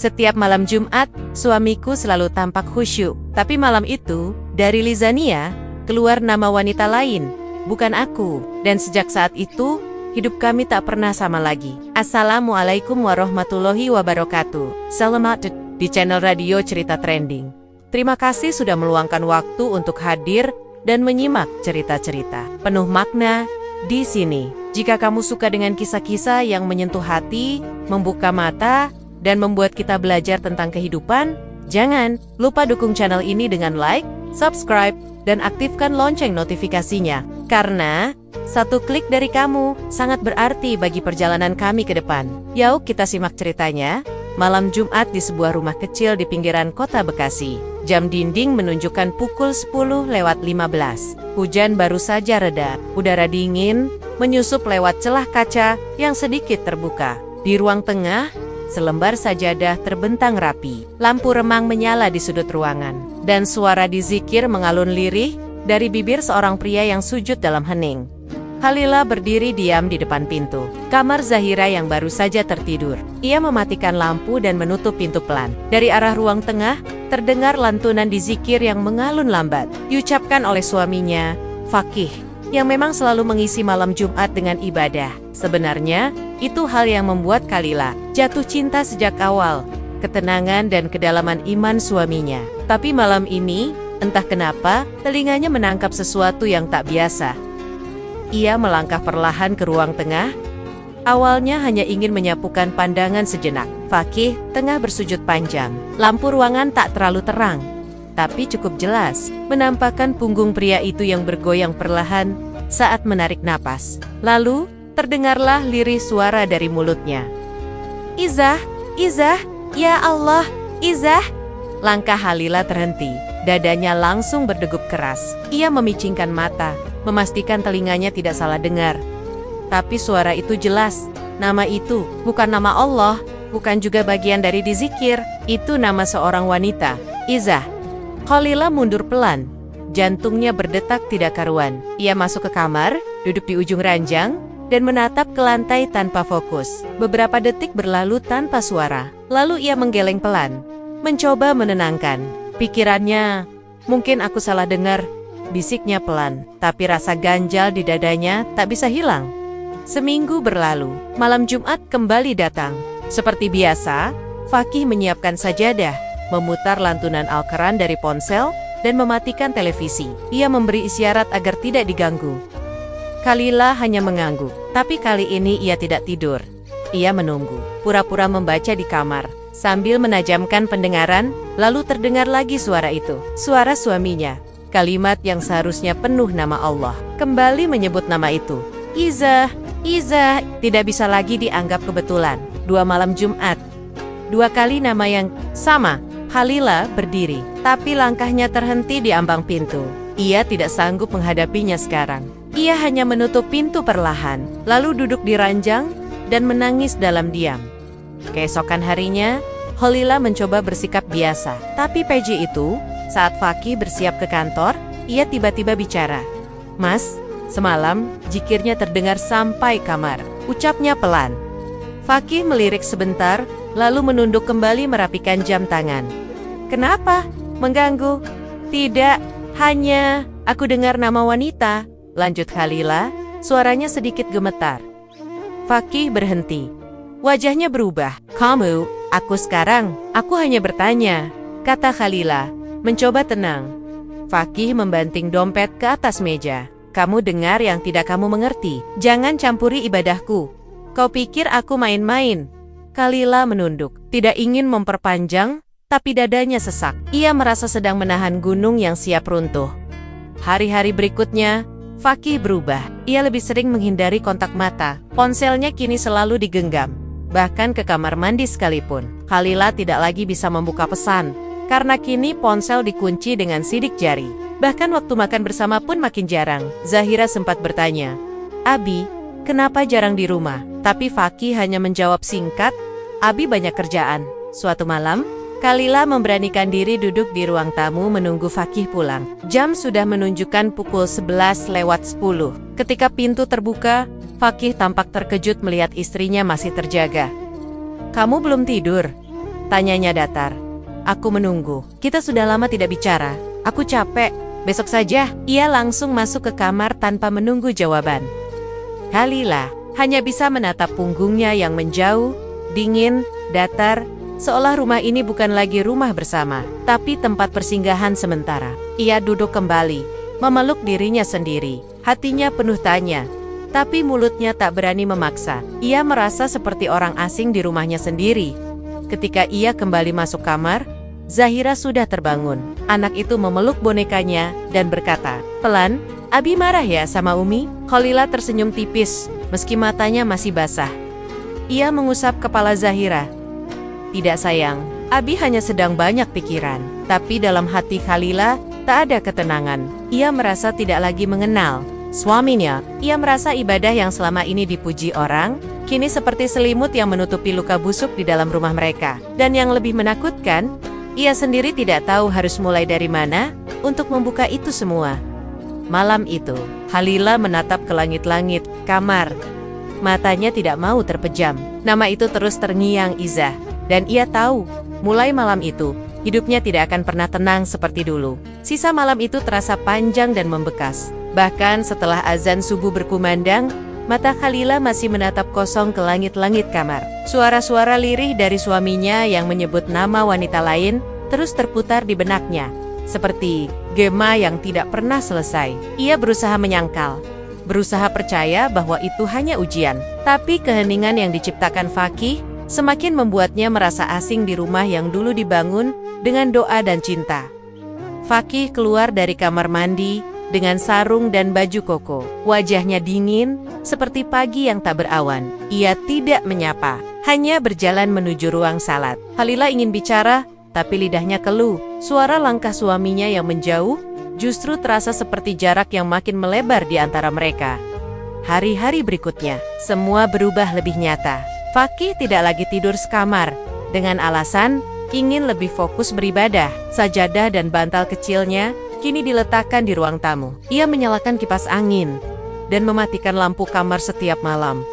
Setiap malam Jumat, suamiku selalu tampak khusyuk. Tapi malam itu, dari Lizania, keluar nama wanita lain, bukan aku. Dan sejak saat itu, hidup kami tak pernah sama lagi. Assalamualaikum warahmatullahi wabarakatuh. Selamat di channel radio Cerita Trending. Terima kasih sudah meluangkan waktu untuk hadir dan menyimak cerita-cerita penuh makna di sini. Jika kamu suka dengan kisah-kisah yang menyentuh hati, membuka mata, dan membuat kita belajar tentang kehidupan, jangan lupa dukung channel ini dengan like, subscribe, dan aktifkan lonceng notifikasinya. Karena satu klik dari kamu sangat berarti bagi perjalanan kami ke depan. Yuk kita simak ceritanya. Malam Jumat di sebuah rumah kecil di pinggiran kota Bekasi. Jam dinding menunjukkan pukul 10:15. Hujan baru saja reda. Udara dingin menyusup lewat celah kaca yang sedikit terbuka. Di ruang tengah, selembar sajadah terbentang rapi. Lampu remang menyala di sudut ruangan. Dan suara dizikir mengalun lirih dari bibir seorang pria yang sujud dalam hening. Khalila berdiri diam di depan pintu kamar Zahira yang baru saja tertidur. Ia mematikan lampu dan menutup pintu pelan. Dari arah ruang tengah, terdengar lantunan dizikir yang mengalun lambat, diucapkan oleh suaminya, Fakih, yang memang selalu mengisi malam Jumat dengan ibadah. Sebenarnya, itu hal yang membuat Khalila jatuh cinta sejak awal, ketenangan dan kedalaman iman suaminya. Tapi malam ini, entah kenapa, telinganya menangkap sesuatu yang tak biasa. Ia melangkah perlahan ke ruang tengah. Awalnya hanya ingin menyapukan pandangan sejenak. Fakih tengah bersujud panjang. Lampu ruangan tak terlalu terang, tapi cukup jelas menampakkan punggung pria itu yang bergoyang perlahan saat menarik napas. Lalu, terdengarlah lirih suara dari mulutnya. Izah, Izah, ya Allah, Izah. Langkah Khalila terhenti. Dadanya langsung berdegup keras. Ia memicingkan mata, memastikan telinganya tidak salah dengar. Tapi suara itu jelas. Nama itu bukan nama Allah, bukan juga bagian dari dizikir. Itu nama seorang wanita, Izah. Khalila mundur pelan. Jantungnya berdetak tidak karuan. Ia masuk ke kamar, duduk di ujung ranjang, dan menatap ke lantai tanpa fokus. Beberapa detik berlalu tanpa suara. Lalu ia menggeleng pelan, mencoba menenangkan pikirannya. Mungkin aku salah dengar, bisiknya pelan, tapi rasa ganjal di dadanya tak bisa hilang. Seminggu berlalu, malam Jumat kembali datang. Seperti biasa, Fakih menyiapkan sajadah, memutar lantunan Al-Quran dari ponsel, dan mematikan televisi. Ia memberi isyarat agar tidak diganggu. Khalila hanya mengangguk, tapi kali ini ia tidak tidur. Ia menunggu, pura-pura membaca di kamar, sambil menajamkan pendengaran. Lalu terdengar lagi suara itu, suara suaminya. Kalimat yang seharusnya penuh nama Allah, kembali menyebut nama itu. Izah, Izah, tidak bisa lagi dianggap kebetulan. 2 malam Jumat, 2 kali nama yang sama. Khalila berdiri, tapi langkahnya terhenti di ambang pintu. Ia tidak sanggup menghadapinya sekarang. Ia hanya menutup pintu perlahan, lalu duduk di ranjang dan menangis dalam diam. Keesokan harinya, Khalila mencoba bersikap biasa. Tapi pagi itu, saat Fakih bersiap ke kantor, ia tiba-tiba bicara. Mas, semalam, zikirnya terdengar sampai kamar. Ucapnya pelan. Fakih melirik sebentar, lalu menunduk kembali merapikan jam tangan. Kenapa? Mengganggu? Tidak, hanya aku dengar nama wanita, lanjut Khalila, suaranya sedikit gemetar. Fakih berhenti. Wajahnya berubah. Kamu, aku sekarang, aku hanya bertanya, kata Khalila, mencoba tenang. Fakih membanting dompet ke atas meja. Kamu dengar yang tidak kamu mengerti. Jangan campuri ibadahku. Kau pikir aku main-main? Khalila menunduk, tidak ingin memperpanjang, tapi dadanya sesak. Ia merasa sedang menahan gunung yang siap runtuh. Hari-hari berikutnya, Fakih berubah. Ia lebih sering menghindari kontak mata. Ponselnya kini selalu digenggam. Bahkan ke kamar mandi sekalipun. Khalila tidak lagi bisa membuka pesan, karena kini ponsel dikunci dengan sidik jari. Bahkan waktu makan bersama pun makin jarang. Zahira sempat bertanya, Abi, kenapa jarang di rumah? Tapi Fakih hanya menjawab singkat, Abi banyak kerjaan. Suatu malam, Khalila memberanikan diri duduk di ruang tamu menunggu Fakih pulang. Jam sudah menunjukkan pukul 11:10. Ketika pintu terbuka, Fakih tampak terkejut melihat istrinya masih terjaga. Kamu belum tidur? Tanyanya datar. Aku menunggu. Kita sudah lama tidak bicara. Aku capek. Besok saja. Ia langsung masuk ke kamar tanpa menunggu jawaban. Khalila hanya bisa menatap punggungnya yang menjauh, dingin, datar, seolah rumah ini bukan lagi rumah bersama, tapi tempat persinggahan sementara. Ia duduk kembali, memeluk dirinya sendiri. Hatinya penuh tanya, tapi mulutnya tak berani memaksa. Ia merasa seperti orang asing di rumahnya sendiri. Ketika ia kembali masuk kamar, Zahira sudah terbangun. Anak itu memeluk bonekanya dan berkata, "Pelan, Abi marah ya sama Umi?" Khalila tersenyum tipis, meski matanya masih basah. Ia mengusap kepala Zahira. "Tidak sayang, Abi hanya sedang banyak pikiran." Tapi dalam hati Khalila tak ada ketenangan. Ia merasa tidak lagi mengenal suaminya. Ia merasa ibadah yang selama ini dipuji orang, kini seperti selimut yang menutupi luka busuk di dalam rumah mereka. Dan yang lebih menakutkan, ia sendiri tidak tahu harus mulai dari mana untuk membuka itu semua. Malam itu, Khalila menatap ke langit-langit kamar. Matanya tidak mau terpejam. Nama itu terus terngiang Izzah. Dan ia tahu, mulai malam itu, hidupnya tidak akan pernah tenang seperti dulu. Sisa malam itu terasa panjang dan membekas. Bahkan setelah azan subuh berkumandang, mata Khalila masih menatap kosong ke langit-langit kamar. Suara-suara lirih dari suaminya yang menyebut nama wanita lain terus terputar di benaknya. Seperti gema yang tidak pernah selesai. Ia berusaha menyangkal, berusaha percaya bahwa itu hanya ujian. Tapi keheningan yang diciptakan Fakih semakin membuatnya merasa asing di rumah yang dulu dibangun dengan doa dan cinta. Fakih keluar dari kamar mandi dengan sarung dan baju koko. Wajahnya dingin, seperti pagi yang tak berawan. Ia tidak menyapa, hanya berjalan menuju ruang salat. Khalila ingin bicara, tapi lidahnya keluh. Suara langkah suaminya yang menjauh justru terasa seperti jarak yang makin melebar di antara mereka. Hari-hari berikutnya, semua berubah lebih nyata. Fakih tidak lagi tidur sekamar, dengan alasan ingin lebih fokus beribadah. Sajadah dan bantal kecilnya kini diletakkan di ruang tamu. Ia menyalakan kipas angin dan mematikan lampu kamar setiap malam,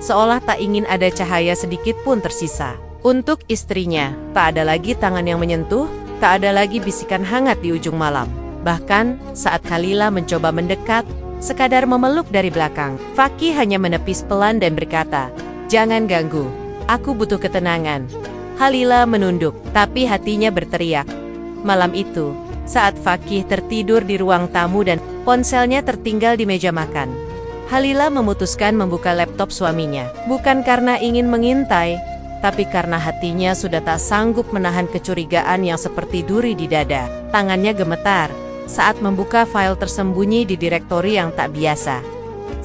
seolah tak ingin ada cahaya sedikit pun tersisa. Untuk istrinya, tak ada lagi tangan yang menyentuh, tak ada lagi bisikan hangat di ujung malam. Bahkan saat Khalila mencoba mendekat, sekadar memeluk dari belakang, Fakih hanya menepis pelan dan berkata, "Jangan ganggu, aku butuh ketenangan." Khalila menunduk, tapi hatinya berteriak. Malam itu, saat Fakih tertidur di ruang tamu dan ponselnya tertinggal di meja makan, Khalila memutuskan membuka laptop suaminya. Bukan karena ingin mengintai, tapi karena hatinya sudah tak sanggup menahan kecurigaan yang seperti duri di dada. Tangannya gemetar saat membuka file tersembunyi di direktori yang tak biasa.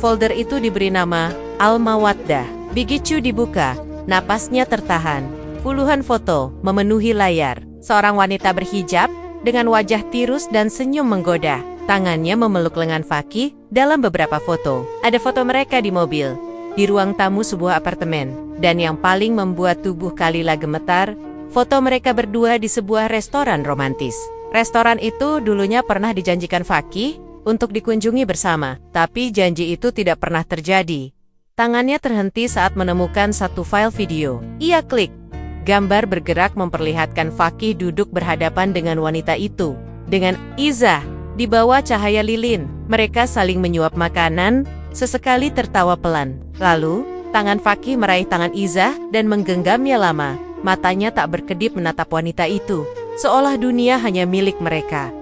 Folder itu diberi nama Al-Mawaddah. Begitu dibuka, napasnya tertahan. Puluhan foto memenuhi layar. Seorang wanita berhijab dengan wajah tirus dan senyum menggoda. Tangannya memeluk lengan Fakih dalam beberapa foto. Ada foto mereka di mobil, di ruang tamu sebuah apartemen. Dan yang paling membuat tubuh Khalila gemetar, foto mereka berdua di sebuah restoran romantis. Restoran itu dulunya pernah dijanjikan Fakih untuk dikunjungi bersama, tapi janji itu tidak pernah terjadi. Tangannya terhenti saat menemukan satu file video. Ia klik. Gambar bergerak memperlihatkan Fakih duduk berhadapan dengan wanita itu, dengan Izzah di bawah cahaya lilin. Mereka saling menyuap makanan, sesekali tertawa pelan. Lalu tangan Fakih meraih tangan Izzah dan menggenggamnya lama. Matanya tak berkedip menatap wanita itu, seolah dunia hanya milik mereka.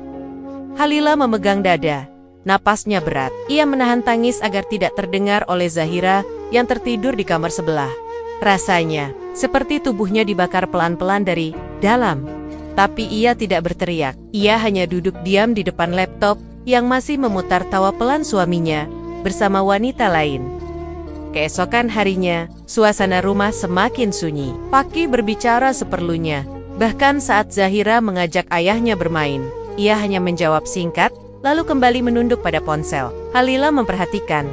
Khalila memegang dada. Napasnya berat. Ia menahan tangis agar tidak terdengar oleh Zahira yang tertidur di kamar sebelah. Rasanya seperti tubuhnya dibakar pelan-pelan dari dalam. Tapi ia tidak berteriak. Ia hanya duduk diam di depan laptop yang masih memutar tawa pelan suaminya bersama wanita lain. Keesokan harinya, suasana rumah semakin sunyi. Fakih berbicara seperlunya. Bahkan saat Zahira mengajak ayahnya bermain, ia hanya menjawab singkat, lalu kembali menunduk pada ponsel. Khalila memperhatikan.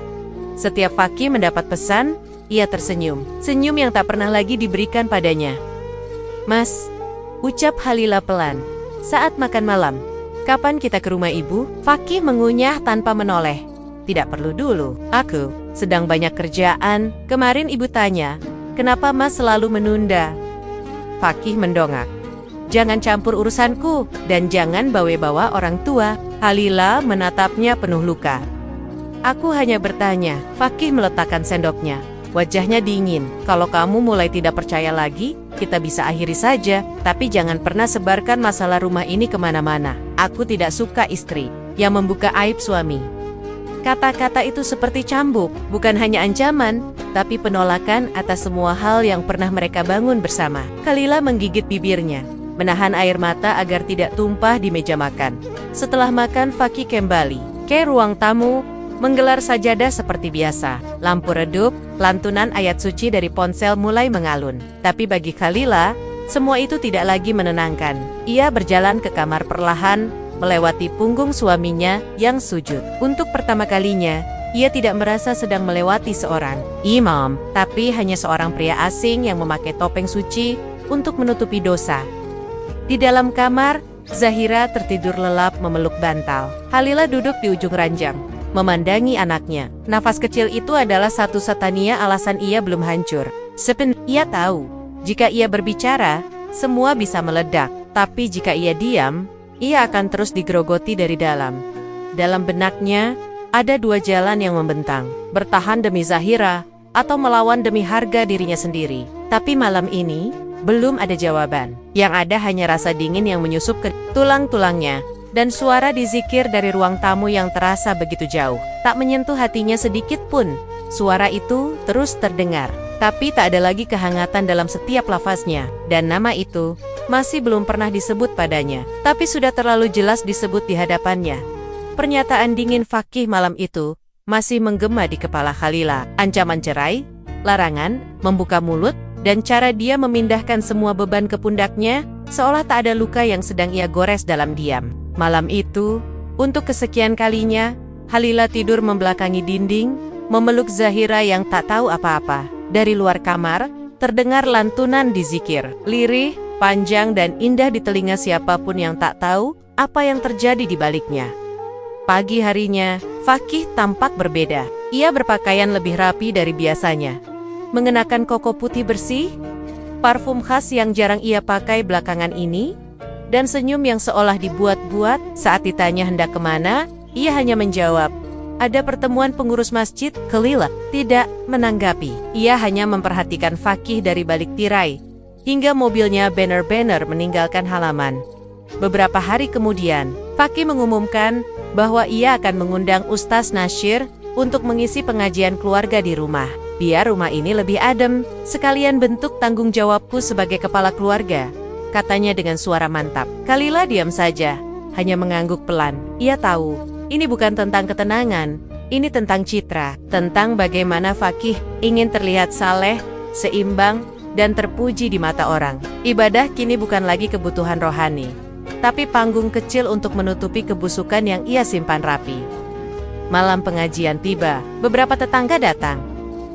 Setiap Fakih mendapat pesan, ia tersenyum. Senyum yang tak pernah lagi diberikan padanya. "Mas," ucap Khalila pelan, "saat makan malam, kapan kita ke rumah ibu?" Fakih mengunyah tanpa menoleh. "Tidak perlu dulu, aku sedang banyak kerjaan. Kemarin ibu tanya, kenapa Mas selalu menunda?" Fakih mendongak. Jangan campur urusanku, dan jangan bawa-bawa orang tua. Khalila menatapnya penuh luka. Aku hanya bertanya. Fakih meletakkan sendoknya. Wajahnya dingin. Kalau kamu mulai tidak percaya lagi, kita bisa akhiri saja. Tapi jangan pernah sebarkan masalah rumah ini kemana-mana. Aku tidak suka istri yang membuka aib suami. Kata-kata itu seperti cambuk, bukan hanya ancaman, tapi penolakan atas semua hal yang pernah mereka bangun bersama. Khalila menggigit bibirnya, menahan air mata agar tidak tumpah di meja makan. Setelah makan, Fakih kembali ke ruang tamu, menggelar sajadah seperti biasa. Lampu redup, lantunan ayat suci dari ponsel mulai mengalun. Tapi bagi Khalila, semua itu tidak lagi menenangkan. Ia berjalan ke kamar perlahan, melewati punggung suaminya yang sujud. Untuk pertama kalinya, ia tidak merasa sedang melewati seorang imam, tapi hanya seorang pria asing yang memakai topeng suci untuk menutupi dosa. Di dalam kamar, Zahira tertidur lelap memeluk bantal. Khalila duduk di ujung ranjang, memandangi anaknya. Nafas kecil itu adalah satu-satunya alasan ia belum hancur. Ia tahu, jika ia berbicara, semua bisa meledak. Tapi jika ia diam, ia akan terus digerogoti dari dalam. Dalam benaknya, ada dua jalan yang membentang. Bertahan demi Zahira, atau melawan demi harga dirinya sendiri. Tapi malam ini, belum ada jawaban. Yang ada hanya rasa dingin yang menyusup ke tulang-tulangnya. Dan suara dizikir dari ruang tamu yang terasa begitu jauh. Tak menyentuh hatinya sedikit pun. Suara itu terus terdengar. Tapi tak ada lagi kehangatan dalam setiap lafaznya. Dan nama itu masih belum pernah disebut padanya. Tapi sudah terlalu jelas disebut di hadapannya. Pernyataan dingin Fakih malam itu masih menggema di kepala Khalila. Ancaman cerai, larangan, membuka mulut, dan cara dia memindahkan semua beban ke pundaknya, seolah tak ada luka yang sedang ia gores dalam diam. Malam itu, untuk kesekian kalinya, Khalila tidur membelakangi dinding, memeluk Zahira yang tak tahu apa-apa. Dari luar kamar, terdengar lantunan dizikir, lirih, panjang dan indah di telinga siapapun yang tak tahu apa yang terjadi di baliknya. Pagi harinya, Fakih tampak berbeda. Ia berpakaian lebih rapi dari biasanya. Mengenakan koko putih bersih, parfum khas yang jarang ia pakai belakangan ini, dan senyum yang seolah dibuat-buat. Saat ditanya hendak kemana, ia hanya menjawab, "Ada pertemuan pengurus masjid." Khalila tidak menanggapi. Ia hanya memperhatikan Fakih dari balik tirai, hingga mobilnya benar-benar meninggalkan halaman. Beberapa hari kemudian, Fakih mengumumkan bahwa ia akan mengundang Ustaz Nasyir untuk mengisi pengajian keluarga di rumah. "Biar rumah ini lebih adem, sekalian bentuk tanggung jawabku sebagai kepala keluarga," katanya dengan suara mantap. Khalila diam saja, hanya mengangguk pelan. Ia tahu, ini bukan tentang ketenangan, ini tentang citra, tentang bagaimana Fakih ingin terlihat saleh, seimbang, dan terpuji di mata orang. Ibadah kini bukan lagi kebutuhan rohani, tapi panggung kecil untuk menutupi kebusukan yang ia simpan rapi. Malam pengajian tiba, beberapa tetangga datang.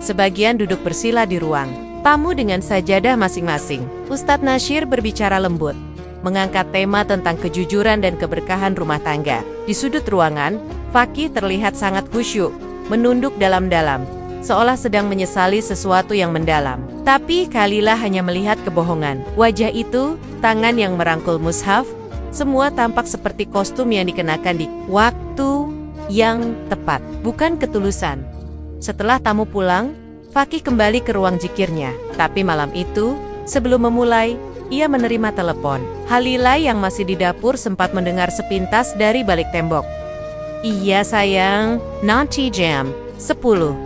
Sebagian duduk bersila di ruang tamu dengan sajadah masing-masing. Ustadz Nasyir berbicara lembut, mengangkat tema tentang kejujuran dan keberkahan rumah tangga. Di sudut ruangan, Fakih terlihat sangat khusyuk, menunduk dalam-dalam, seolah sedang menyesali sesuatu yang mendalam. Tapi Khalila hanya melihat kebohongan. Wajah itu, tangan yang merangkul mushaf, semua tampak seperti kostum yang dikenakan di waktu yang tepat, bukan ketulusan. Setelah tamu pulang, Fakih kembali ke ruang zikirnya. Tapi malam itu, sebelum memulai, ia menerima telepon. Khalila yang masih di dapur sempat mendengar sepintas dari balik tembok. "Iya sayang, nanti jam 10.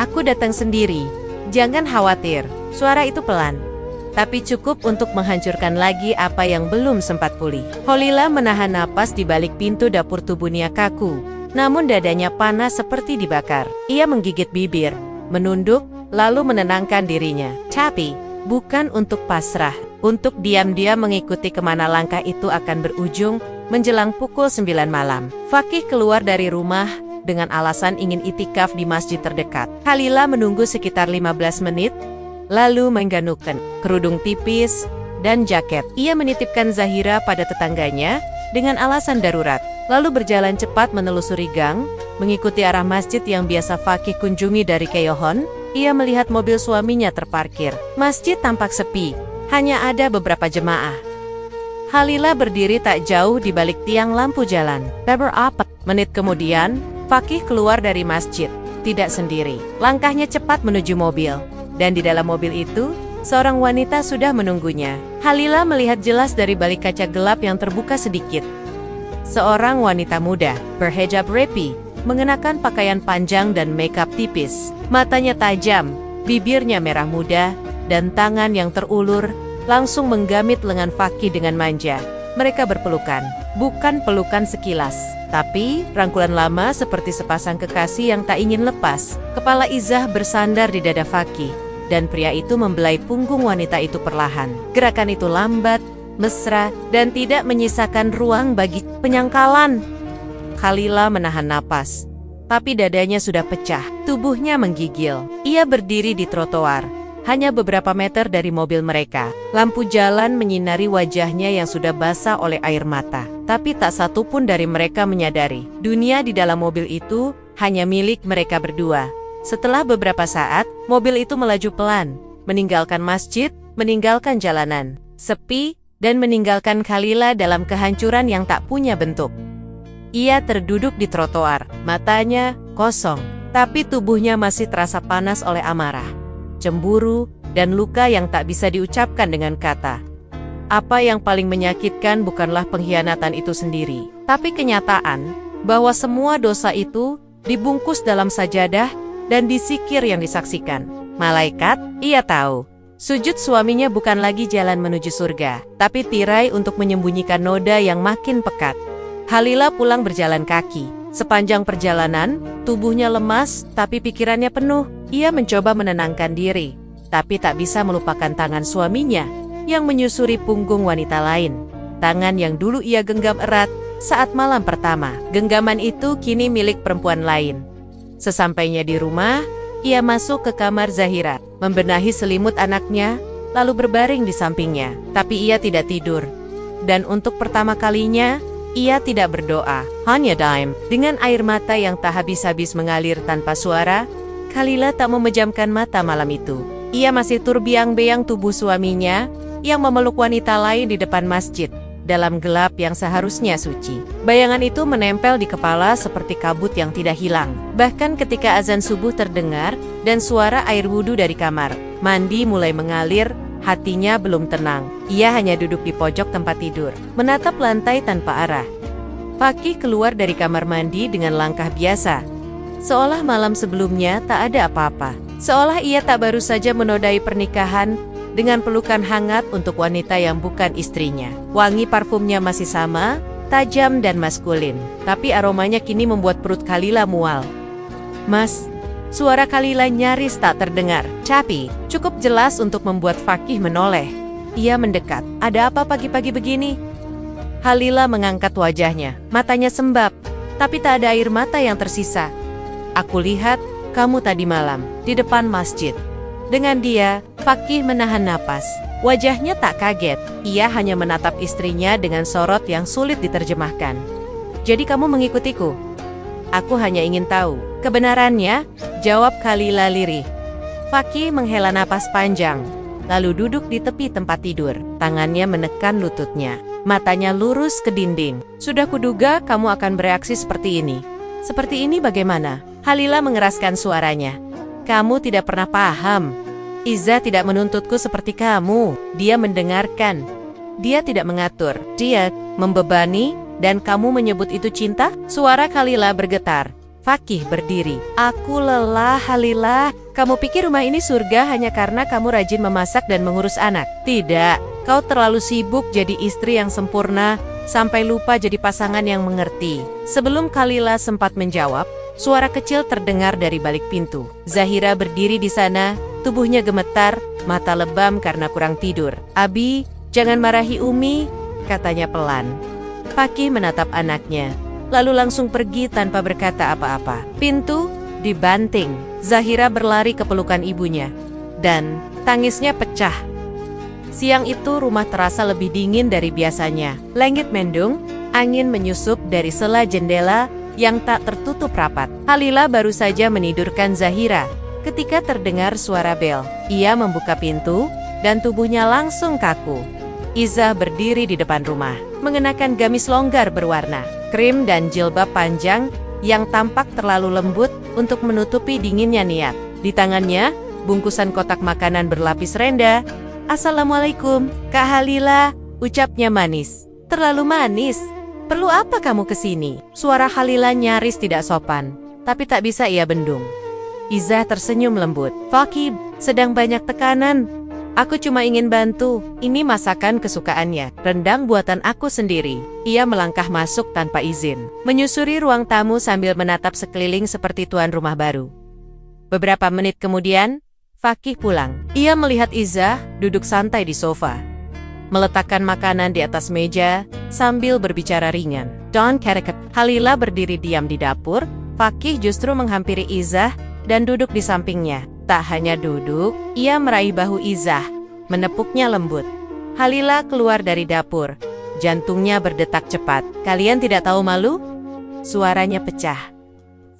Aku datang sendiri. Jangan khawatir." Suara itu pelan, tapi cukup untuk menghancurkan lagi apa yang belum sempat pulih. Khalila menahan napas di balik pintu dapur. Tubuhnya kaku, namun dadanya panas seperti dibakar. Ia menggigit bibir, menunduk, lalu menenangkan dirinya. Tapi, bukan untuk pasrah, untuk diam-diam mengikuti kemana langkah itu akan berujung. Menjelang pukul 9 malam, Fakih keluar dari rumah dengan alasan ingin itikaf di masjid terdekat. Khalila menunggu sekitar 15 menit, lalu mengganukkan kerudung tipis dan jaket. Ia menitipkan Zahira pada tetangganya dengan alasan darurat, lalu berjalan cepat menelusuri gang, mengikuti arah masjid yang biasa Fakih kunjungi dari Keyohon. Ia melihat mobil suaminya terparkir. Masjid tampak sepi, Hanya ada beberapa jemaah. Halila berdiri tak jauh di balik tiang lampu jalan. Beberapa menit kemudian, Fakih keluar dari masjid. Tidak sendiri. Langkahnya cepat menuju mobil. Dan di dalam mobil itu, seorang wanita sudah menunggunya. Halila melihat jelas dari balik kaca gelap yang terbuka sedikit. Seorang wanita muda, berhijab rapi, mengenakan pakaian panjang dan makeup tipis. Matanya tajam, bibirnya merah muda, dan tangan yang terulur langsung menggamit lengan Fakih dengan manja. Mereka berpelukan, bukan pelukan sekilas, tapi rangkulan lama seperti sepasang kekasih yang tak ingin lepas. Kepala Izzah bersandar di dada Fakih, dan pria itu membelai punggung wanita itu perlahan. Gerakan itu lambat, mesra, dan tidak menyisakan ruang bagi penyangkalan. Halila menahan napas, tapi dadanya sudah pecah, tubuhnya menggigil. Ia berdiri di trotoar, hanya beberapa meter dari mobil mereka. Lampu jalan menyinari wajahnya yang sudah basah oleh air mata. Tapi tak satu pun dari mereka menyadari, dunia di dalam mobil itu hanya milik mereka berdua. Setelah beberapa saat, mobil itu melaju pelan, meninggalkan masjid, meninggalkan jalanan sepi, dan meninggalkan Halila dalam kehancuran yang tak punya bentuk. Ia terduduk di trotoar, matanya kosong, tapi tubuhnya masih terasa panas oleh amarah, cemburu, dan luka yang tak bisa diucapkan dengan kata. Apa yang paling menyakitkan bukanlah pengkhianatan itu sendiri, tapi kenyataan bahwa semua dosa itu dibungkus dalam sajadah dan disikir yang disaksikan malaikat. Ia tahu, sujud suaminya bukan lagi jalan menuju surga, tapi tirai untuk menyembunyikan noda yang makin pekat. Halila pulang berjalan kaki. Sepanjang perjalanan, tubuhnya lemas, tapi pikirannya penuh. Ia mencoba menenangkan diri, tapi tak bisa melupakan tangan suaminya yang menyusuri punggung wanita lain. Tangan yang dulu ia genggam erat saat malam pertama. Genggaman itu kini milik perempuan lain. Sesampainya di rumah, ia masuk ke kamar Zahira, membenahi selimut anaknya, lalu berbaring di sampingnya. Tapi ia tidak tidur. Dan untuk pertama kalinya, ia tidak berdoa, hanya diam. Dengan air mata yang tak habis-habis mengalir tanpa suara, Halila tak memejamkan mata malam itu. Ia masih terbiang-biang tubuh suaminya yang memeluk wanita lain di depan masjid, dalam gelap yang seharusnya suci. Bayangan itu menempel di kepala seperti kabut yang tidak hilang. Bahkan ketika azan subuh terdengar dan suara air wudhu dari kamar mandi mulai mengalir, hatinya belum tenang. Ia hanya duduk di pojok tempat tidur, menatap lantai tanpa arah. Fakih keluar dari kamar mandi dengan langkah biasa, seolah malam sebelumnya tak ada apa-apa. Seolah ia tak baru saja menodai pernikahan dengan pelukan hangat untuk wanita yang bukan istrinya. Wangi parfumnya masih sama, tajam dan maskulin, tapi aromanya kini membuat perut Halila mual. "Mas," suara Halila nyaris tak terdengar, tapi cukup jelas untuk membuat Fakih menoleh. Ia mendekat. "Ada apa pagi-pagi begini?" Halila mengangkat wajahnya, matanya sembab, tapi tak ada air mata yang tersisa. "Aku lihat kamu tadi malam di depan masjid." Dengan dia, Fakih menahan napas. Wajahnya tak kaget, ia hanya menatap istrinya dengan sorot yang sulit diterjemahkan. "Jadi kamu mengikutiku?" "Aku hanya ingin tahu kebenarannya," jawab Halila lirih. Fakih menghela napas panjang, lalu duduk di tepi tempat tidur. Tangannya menekan lututnya, matanya lurus ke dinding. "Sudah kuduga kamu akan bereaksi seperti ini." "Seperti ini bagaimana?" Halila mengeraskan suaranya. "Kamu tidak pernah paham. Izzah tidak menuntutku seperti kamu. Dia mendengarkan. Dia tidak mengatur. Dia membebani, dan kamu menyebut itu cinta?" Suara Halila bergetar. Fakih berdiri. "Aku lelah, Halila. Kamu pikir rumah ini surga hanya karena kamu rajin memasak dan mengurus anak? Tidak, kau terlalu sibuk jadi istri yang sempurna, sampai lupa jadi pasangan yang mengerti." Sebelum Halila sempat menjawab, suara kecil terdengar dari balik pintu. Zahira berdiri di sana, tubuhnya gemetar, mata lebam karena kurang tidur. "Abi, jangan marahi Umi," katanya pelan. Fakih menatap anaknya, lalu langsung pergi tanpa berkata apa-apa. Pintu dibanting. Zahira berlari ke pelukan ibunya, dan tangisnya pecah. Siang itu rumah terasa lebih dingin dari biasanya. Langit mendung, angin menyusup dari sela jendela yang tak tertutup rapat. Halila baru saja menidurkan Zahira ketika terdengar suara bel. Ia membuka pintu, dan tubuhnya langsung kaku. Izzah berdiri di depan rumah, mengenakan gamis longgar berwarna krim dan jilbab panjang yang tampak terlalu lembut untuk menutupi dinginnya niat. Di tangannya, bungkusan kotak makanan berlapis renda. "Assalamualaikum, Kak Halila," ucapnya manis. "Terlalu manis. Perlu apa kamu kesini?" Suara Halila nyaris tidak sopan, tapi tak bisa ia bendung. Izzah tersenyum lembut. "Fakih, sedang banyak tekanan. Aku cuma ingin bantu. Ini masakan kesukaannya, rendang buatan aku sendiri." Ia melangkah masuk tanpa izin, menyusuri ruang tamu sambil menatap sekeliling seperti tuan rumah baru. Beberapa menit kemudian, Fakih pulang. Ia melihat Izzah duduk santai di sofa, meletakkan makanan di atas meja sambil berbicara ringan. "Don't care." Halila berdiri diam di dapur. Fakih justru menghampiri Izzah dan duduk di sampingnya. Tak hanya duduk, ia meraih bahu Izzah, menepuknya lembut. Halila keluar dari dapur. Jantungnya berdetak cepat. "Kalian tidak tahu malu?" Suaranya pecah.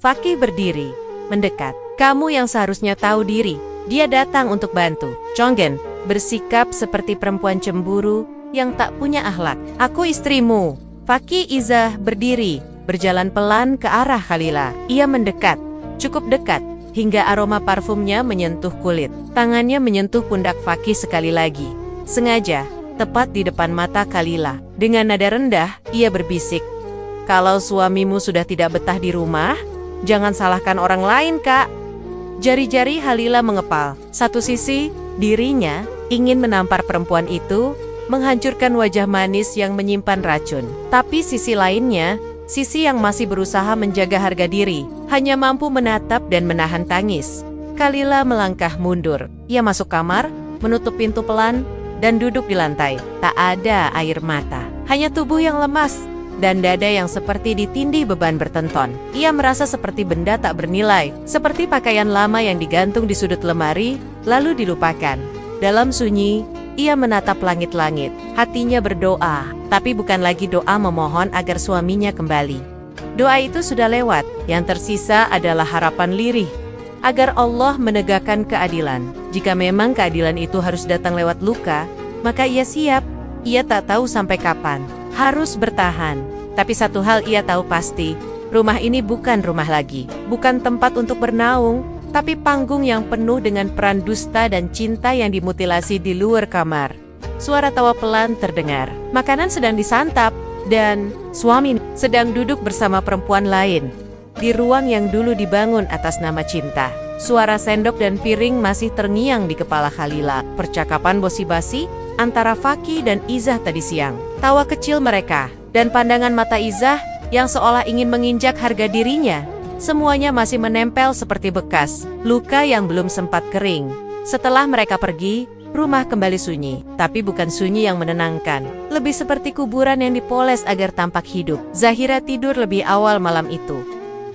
Fakih berdiri, mendekat. "Kamu yang seharusnya tahu diri." Dia datang untuk bantu. Chonggen bersikap seperti perempuan cemburu yang tak punya akhlak. "Aku istrimu." Fakih Izzah berdiri, berjalan pelan ke arah Halila. Ia mendekat, cukup dekat, hingga aroma parfumnya menyentuh kulit. Tangannya menyentuh pundak Fakih sekali lagi, sengaja, tepat di depan mata Halila. Dengan nada rendah, ia berbisik, "Kalau suamimu sudah tidak betah di rumah, jangan salahkan orang lain, Kak." Jari-jari Halila mengepal. Satu sisi, dirinya ingin menampar perempuan itu, menghancurkan wajah manis yang menyimpan racun. Tapi sisi lainnya, sisi yang masih berusaha menjaga harga diri, hanya mampu menatap dan menahan tangis. Halila melangkah mundur. Ia masuk kamar, menutup pintu pelan, dan duduk di lantai. Tak ada air mata, hanya tubuh yang lemas dan dada yang seperti ditindih beban bertonton. Ia merasa seperti benda tak bernilai, seperti pakaian lama yang digantung di sudut lemari, lalu dilupakan. Dalam sunyi, ia menatap langit-langit. Hatinya berdoa, tapi bukan lagi doa memohon agar suaminya kembali. Doa itu sudah lewat. Yang tersisa adalah harapan lirih agar Allah menegakkan keadilan. Jika memang keadilan itu harus datang lewat luka, maka ia siap. Ia tak tahu sampai kapan harus bertahan. Tapi satu hal ia tahu pasti, rumah ini bukan rumah lagi, bukan tempat untuk bernaung, tapi panggung yang penuh dengan peran dusta dan cinta yang dimutilasi di luar kamar. Suara tawa pelan terdengar. Makanan sedang disantap, dan suami sedang duduk bersama perempuan lain di ruang yang dulu dibangun atas nama cinta. Suara sendok dan piring masih terngiang di kepala Halila. Percakapan basa-basi antara Fakih dan Izzah tadi siang. Tawa kecil mereka dan pandangan mata Izzah yang seolah ingin menginjak harga dirinya. Semuanya masih menempel seperti bekas luka yang belum sempat kering. Setelah mereka pergi, rumah kembali sunyi, tapi bukan sunyi yang menenangkan. Lebih seperti kuburan yang dipoles agar tampak hidup. Zahira tidur lebih awal malam itu.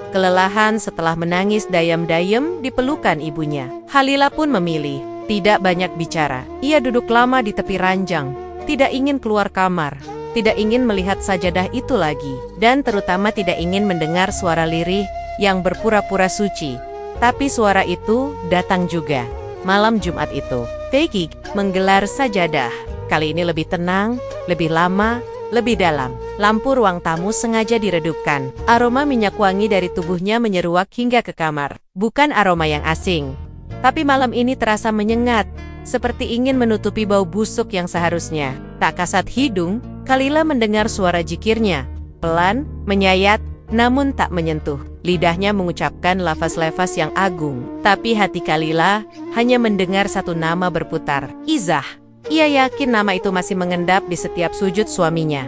Kelelahan setelah menangis dayam-dayam di pelukan ibunya. Halila pun memilih tidak banyak bicara. Ia duduk lama di tepi ranjang, tidak ingin keluar kamar, tidak ingin melihat sajadah itu lagi, dan terutama tidak ingin mendengar suara lirih yang berpura-pura suci. Tapi suara itu datang juga. Malam Jumat itu, Fakih menggelar sajadah. Kali ini lebih tenang, lebih lama, lebih dalam. Lampu ruang tamu sengaja diredupkan. Aroma minyak wangi dari tubuhnya menyeruak hingga ke kamar. Bukan aroma yang asing, tapi malam ini terasa menyengat, seperti ingin menutupi bau busuk yang seharusnya. Tak kasat hidung, Halila mendengar suara jikirnya. Pelan, menyayat, namun tak menyentuh. Lidahnya mengucapkan lafaz-lafaz yang agung. Tapi hati Halila hanya mendengar satu nama berputar. Izzah. Ia yakin nama itu masih mengendap di setiap sujud suaminya.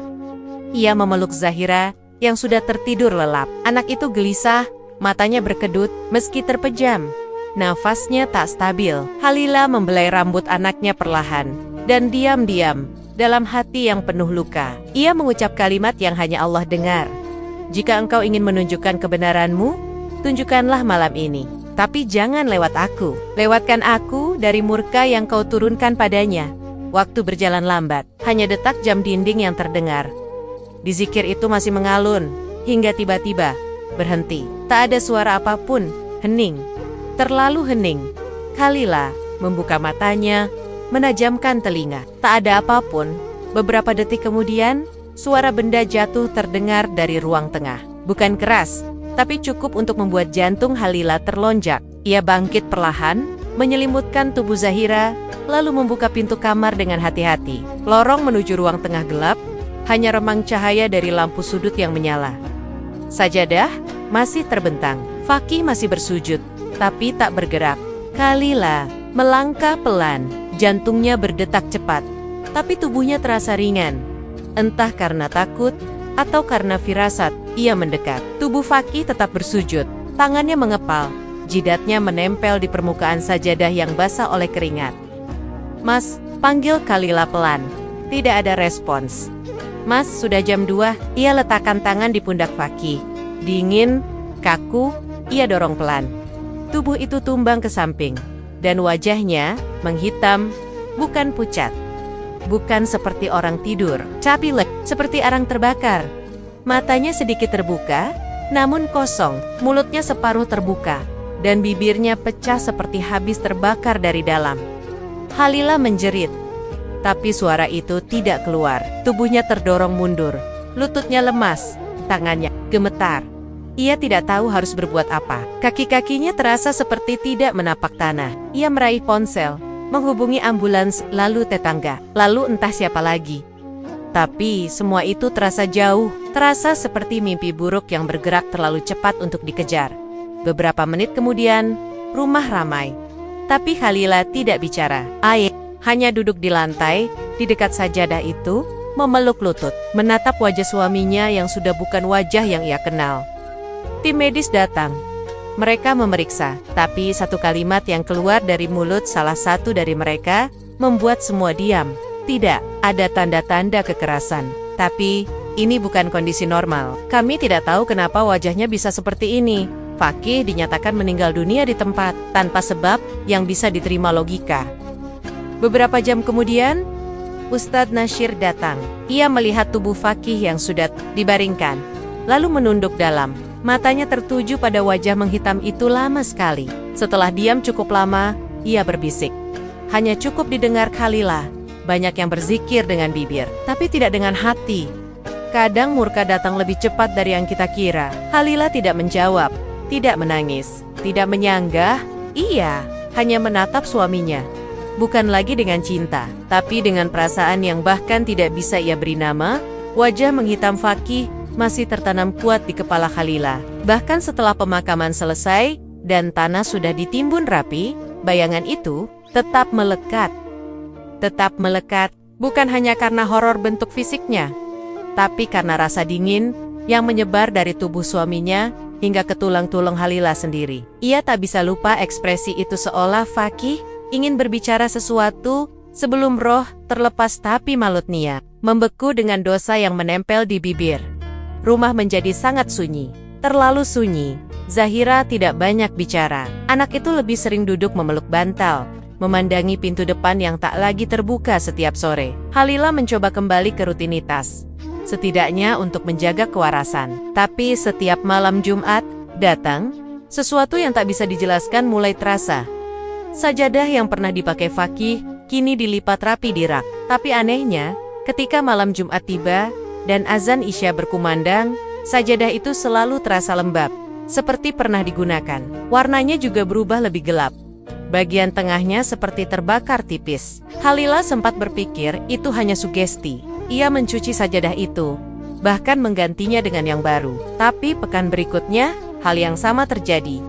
Ia memeluk Zahira yang sudah tertidur lelap. Anak itu gelisah, matanya berkedut meski terpejam. Nafasnya tak stabil. Halila membelai rambut anaknya perlahan, dan diam-diam, dalam hati yang penuh luka, ia mengucap kalimat yang hanya Allah dengar. "Jika engkau ingin menunjukkan kebenaranmu, tunjukkanlah malam ini. Tapi jangan lewat aku. Lewatkan aku dari murka yang kau turunkan padanya." Waktu berjalan lambat, hanya detak jam dinding yang terdengar. Di zikir itu masih mengalun, hingga tiba-tiba berhenti. Tak ada suara apapun, hening. Terlalu hening. Halila membuka matanya, menajamkan telinga. Tak ada apapun. Beberapa detik kemudian, suara benda jatuh terdengar dari ruang tengah. Bukan keras, tapi cukup untuk membuat jantung Halila terlonjak. Ia bangkit perlahan, menyelimutkan tubuh Zahira, lalu membuka pintu kamar dengan hati-hati. Lorong menuju ruang tengah gelap, hanya remang cahaya dari lampu sudut yang menyala. Sajadah masih terbentang. Fakih masih bersujud, tapi tak bergerak. Khalila melangkah pelan, jantungnya berdetak cepat, tapi tubuhnya terasa ringan. Entah karena takut atau karena firasat, ia mendekat. Tubuh Fakih tetap bersujud, tangannya mengepal, jidatnya menempel di permukaan sajadah yang basah oleh keringat. "Mas," panggil Khalila pelan. Tidak ada respons. "Mas, sudah jam 2, ia letakkan tangan di pundak Fakih. Dingin, kaku, ia dorong pelan. Tubuh itu tumbang ke samping, dan wajahnya menghitam, bukan pucat. Bukan seperti orang tidur, tapi seperti arang terbakar. Matanya sedikit terbuka, namun kosong. Mulutnya separuh terbuka, dan bibirnya pecah seperti habis terbakar dari dalam. Halila menjerit, tapi suara itu tidak keluar. Tubuhnya terdorong mundur, lututnya lemas, tangannya gemetar. Ia tidak tahu harus berbuat apa. Kaki-kakinya terasa seperti tidak menapak tanah. Ia meraih ponsel, menghubungi ambulans, lalu tetangga, lalu entah siapa lagi. Tapi semua itu terasa jauh, terasa seperti mimpi buruk yang bergerak terlalu cepat untuk dikejar. Beberapa menit kemudian, rumah ramai. Tapi Halila tidak bicara. Hanya duduk di lantai, di dekat sajadah itu, memeluk lutut, menatap wajah suaminya yang sudah bukan wajah yang ia kenal. Tim medis datang. Mereka memeriksa, tapi satu kalimat yang keluar dari mulut salah satu dari mereka membuat semua diam. Tidak ada tanda-tanda kekerasan, tapi ini bukan kondisi normal. Kami tidak tahu kenapa wajahnya bisa seperti ini. Fakih dinyatakan meninggal dunia di tempat, tanpa sebab yang bisa diterima logika. Beberapa jam kemudian, Ustadz Nasyir datang. Ia melihat tubuh Fakih yang sudah dibaringkan, lalu menunduk dalam. Matanya tertuju pada wajah menghitam itu lama sekali. Setelah diam cukup lama, ia berbisik. Hanya cukup didengar Khalila. Banyak yang berzikir dengan bibir, tapi tidak dengan hati. Kadang murka datang lebih cepat dari yang kita kira. Khalila tidak menjawab, tidak menangis, tidak menyanggah. Ia hanya menatap suaminya. Bukan lagi dengan cinta, tapi dengan perasaan yang bahkan tidak bisa ia beri nama. Wajah menghitam Fakih masih tertanam kuat di kepala Khalila. Bahkan setelah pemakaman selesai dan tanah sudah ditimbun rapi, bayangan itu tetap melekat. Tetap melekat, bukan hanya karena horor bentuk fisiknya, tapi karena rasa dingin yang menyebar dari tubuh suaminya hingga ke tulang-tulang Khalila sendiri. Ia tak bisa lupa ekspresi itu, seolah Fakih ingin berbicara sesuatu sebelum roh terlepas, tapi mulutnya membeku dengan dosa yang menempel di bibir. Rumah menjadi sangat sunyi, terlalu sunyi. Zahira tidak banyak bicara. Anak itu lebih sering duduk memeluk bantal, memandangi pintu depan yang tak lagi terbuka setiap sore. Khalila mencoba kembali ke rutinitas, setidaknya untuk menjaga kewarasan. Tapi setiap malam Jumat datang, sesuatu yang tak bisa dijelaskan mulai terasa. Sajadah yang pernah dipakai Fakih kini dilipat rapi di rak. Tapi anehnya, ketika malam Jumat tiba dan azan Isya berkumandang, sajadah itu selalu terasa lembab, seperti pernah digunakan. Warnanya juga berubah lebih gelap. Bagian tengahnya seperti terbakar tipis. Khalila sempat berpikir itu hanya sugesti. Ia mencuci sajadah itu, bahkan menggantinya dengan yang baru. Tapi pekan berikutnya, hal yang sama terjadi.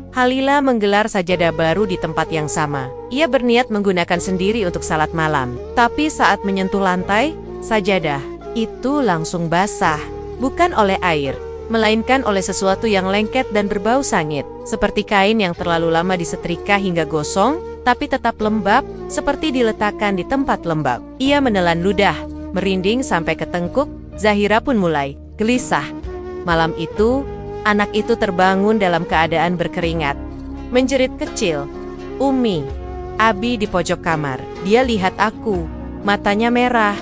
Khalila menggelar sajadah baru di tempat yang sama. Ia berniat menggunakan sendiri untuk salat malam. Tapi saat menyentuh lantai, sajadah itu langsung basah, bukan oleh air, melainkan oleh sesuatu yang lengket dan berbau sangit, seperti kain yang terlalu lama disetrika hingga gosong, tapi tetap lembab, seperti diletakkan di tempat lembab. Ia menelan ludah, merinding sampai ke tengkuk. Zahira pun mulai gelisah. Malam itu, anak itu terbangun dalam keadaan berkeringat, menjerit kecil, "Umi, Abi!" di pojok kamar. Dia lihat aku, matanya merah.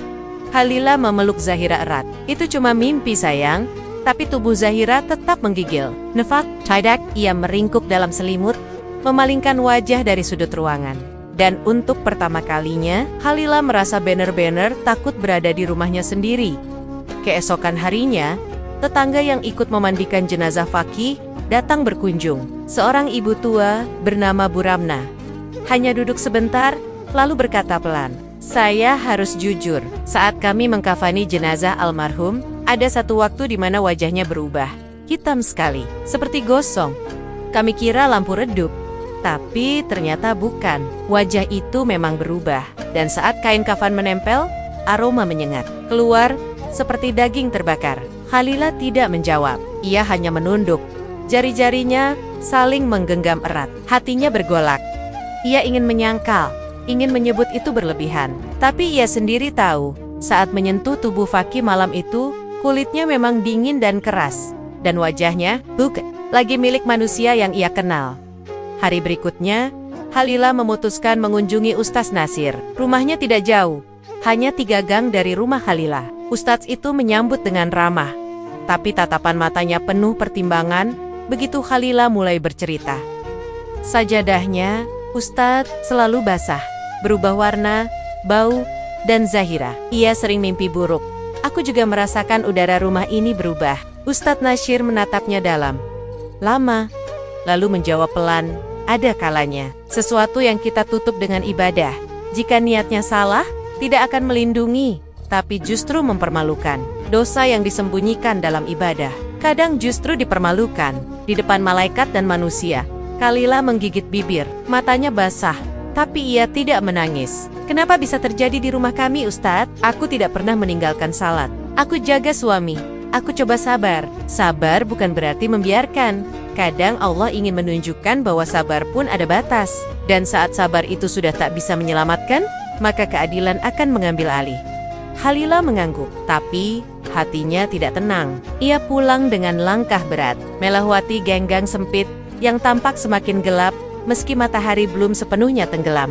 Khalila memeluk Zahira erat. "Itu cuma mimpi, sayang." Tapi tubuh Zahira tetap menggigil. "Nefat, tidak." Ia meringkuk dalam selimut, memalingkan wajah dari sudut ruangan. Dan untuk pertama kalinya, Halila merasa benar-benar takut berada di rumahnya sendiri. Keesokan harinya, tetangga yang ikut memandikan jenazah Fakih datang berkunjung. Seorang ibu tua bernama Bu Ramna. Hanya duduk sebentar, lalu berkata pelan, "Saya harus jujur, saat kami mengkafani jenazah almarhum, ada satu waktu di mana wajahnya berubah. Hitam sekali, seperti gosong. Kami kira lampu redup, tapi ternyata bukan. Wajah itu memang berubah, dan saat kain kafan menempel, aroma menyengat. Keluar seperti daging terbakar." Halila tidak menjawab, ia hanya menunduk. Jari-jarinya saling menggenggam erat, hatinya bergolak. Ia ingin menyangkal, ingin menyebut itu berlebihan. Tapi ia sendiri tahu, saat menyentuh tubuh Fakih malam itu, kulitnya memang dingin dan keras. Dan wajahnya, bukan lagi milik manusia yang ia kenal. Hari berikutnya, Halila memutuskan mengunjungi Ustaz Nasir. Rumahnya tidak jauh, hanya 3 gang dari rumah Halila. Ustaz itu menyambut dengan ramah, tapi tatapan matanya penuh pertimbangan. Begitu Halila mulai bercerita. Sajadahnya, Ustadz selalu basah, berubah warna, bau, dan zahira. Ia sering mimpi buruk. Aku juga merasakan udara rumah ini berubah. Ustadz Nasir menatapnya dalam, lama, lalu menjawab pelan, ada kalanya. Sesuatu yang kita tutup dengan ibadah, jika niatnya salah, tidak akan melindungi, tapi justru mempermalukan. Dosa yang disembunyikan dalam ibadah, kadang justru dipermalukan, di depan malaikat dan manusia. Halila menggigit bibir, matanya basah, tapi ia tidak menangis. Kenapa bisa terjadi di rumah kami, Ustadz? Aku tidak pernah meninggalkan salat. Aku jaga suami. Aku coba sabar. Sabar bukan berarti membiarkan. Kadang Allah ingin menunjukkan bahwa sabar pun ada batas. Dan saat sabar itu sudah tak bisa menyelamatkan, maka keadilan akan mengambil alih. Halila mengangguk, tapi hatinya tidak tenang. Ia pulang dengan langkah berat, melewati gang-gang sempit yang tampak semakin gelap meski matahari belum sepenuhnya tenggelam.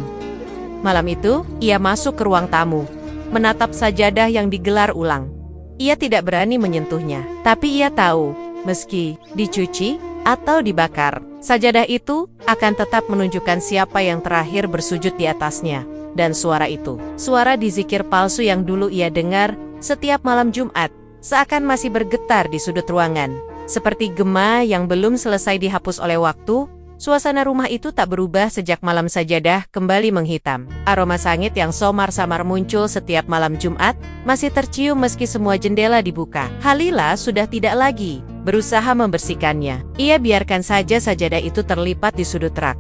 Malam itu, ia masuk ke ruang tamu, menatap sajadah yang digelar ulang. Ia tidak berani menyentuhnya, tapi ia tahu, meski dicuci atau dibakar, sajadah itu akan tetap menunjukkan siapa yang terakhir bersujud di atasnya. Dan suara itu, suara dizikir palsu yang dulu ia dengar setiap malam Jumat, seakan masih bergetar di sudut ruangan. Seperti gema yang belum selesai dihapus oleh waktu, suasana rumah itu tak berubah sejak malam sajadah kembali menghitam. Aroma sangit yang somar-samar muncul setiap malam Jumat, masih tercium meski semua jendela dibuka. Halila sudah tidak lagi berusaha membersihkannya. Ia biarkan saja sajadah itu terlipat di sudut rak.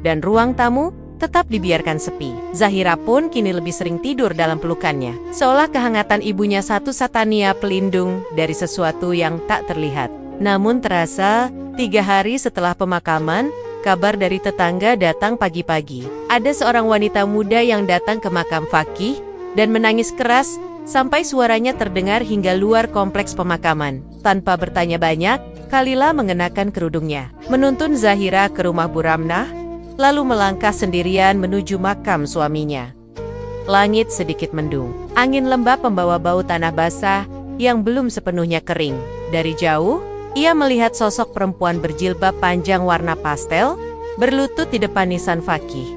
Dan ruang tamu tetap dibiarkan sepi. Zahira pun kini lebih sering tidur dalam pelukannya. Seolah kehangatan ibunya satu-satunya pelindung dari sesuatu yang tak terlihat. Namun terasa, 3 hari setelah pemakaman, kabar dari tetangga datang pagi-pagi. Ada seorang wanita muda yang datang ke makam Fakih dan menangis keras sampai suaranya terdengar hingga luar kompleks pemakaman. Tanpa bertanya banyak, Halila mengenakan kerudungnya, menuntun Zahira ke rumah Bu Ramnah, lalu melangkah sendirian menuju makam suaminya. Langit sedikit mendung, angin lembab membawa bau tanah basah yang belum sepenuhnya kering. Dari jauh, ia melihat sosok perempuan berjilbab panjang warna pastel, berlutut di depan nisan Fakih.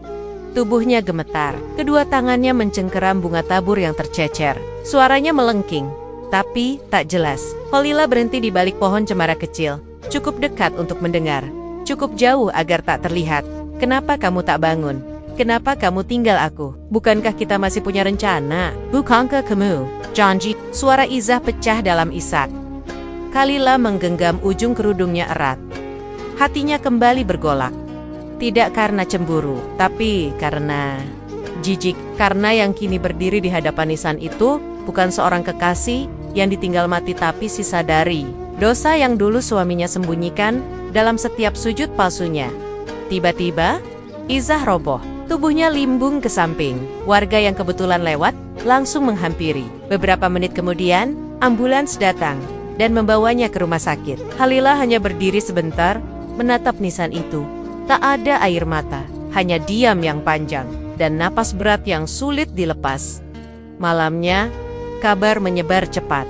Tubuhnya gemetar, kedua tangannya mencengkeram bunga tabur yang tercecer. Suaranya melengking, tapi tak jelas. Halila berhenti di balik pohon cemara kecil, cukup dekat untuk mendengar, cukup jauh agar tak terlihat. Kenapa kamu tak bangun? Kenapa kamu tinggal aku? Bukankah kita masih punya rencana? Bukankah kamu janji? Suara Izah pecah dalam isak. Halila menggenggam ujung kerudungnya erat. Hatinya kembali bergolak. Tidak karena cemburu, tapi karena jijik. Karena yang kini berdiri di hadapan nisan itu bukan seorang kekasih yang ditinggal mati, tapi sisa dari dosa yang dulu suaminya sembunyikan dalam setiap sujud palsunya. Tiba-tiba, Izah roboh. Tubuhnya limbung ke samping. Warga yang kebetulan lewat langsung menghampiri. Beberapa menit kemudian, ambulans datang dan membawanya ke rumah sakit. Halila hanya berdiri sebentar, menatap nisan itu. Tak ada air mata, hanya diam yang panjang dan napas berat yang sulit dilepas. Malamnya, kabar menyebar cepat.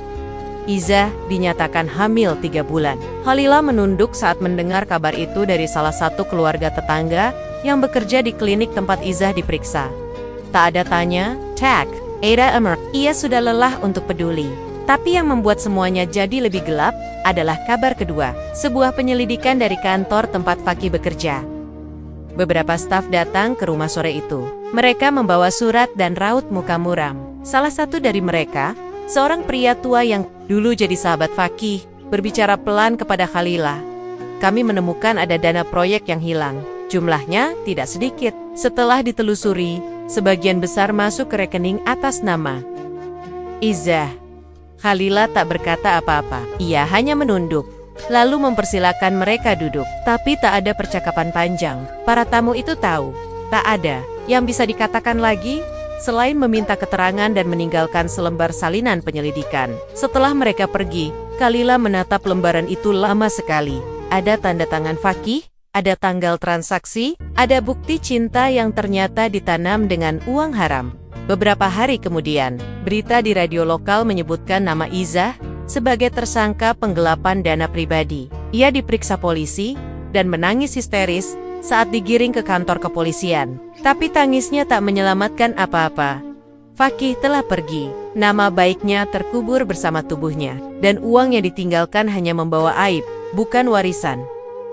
Izah dinyatakan hamil 3 bulan. Halila menunduk saat mendengar kabar itu dari salah satu keluarga tetangga yang bekerja di klinik tempat Izzah diperiksa. Tak ada tanya, tak, Ada Amr. Ia sudah lelah untuk peduli. Tapi yang membuat semuanya jadi lebih gelap adalah kabar kedua, sebuah penyelidikan dari kantor tempat Fakih bekerja. Beberapa staf datang ke rumah sore itu. Mereka membawa surat dan raut muka muram. Salah satu dari mereka, seorang pria tua yang dulu jadi sahabat Fakih, berbicara pelan kepada Khalilah. Kami menemukan ada dana proyek yang hilang. Jumlahnya tidak sedikit. Setelah ditelusuri, sebagian besar masuk ke rekening atas nama Izzah. Khalilah tak berkata apa-apa. Ia hanya menunduk, lalu mempersilakan mereka duduk. Tapi tak ada percakapan panjang. Para tamu itu tahu, tak ada yang bisa dikatakan lagi selain meminta keterangan dan meninggalkan selembar salinan penyelidikan. Setelah mereka pergi, Khalilah menatap lembaran itu lama sekali. Ada tanda tangan Fakih, ada tanggal transaksi, ada bukti cinta yang ternyata ditanam dengan uang haram. Beberapa hari kemudian, berita di radio lokal menyebutkan nama Izzah sebagai tersangka penggelapan dana pribadi. Ia diperiksa polisi dan menangis histeris saat digiring ke kantor kepolisian. Tapi tangisnya tak menyelamatkan apa-apa. Fakih telah pergi, nama baiknya terkubur bersama tubuhnya, dan uang yang ditinggalkan hanya membawa aib, bukan warisan.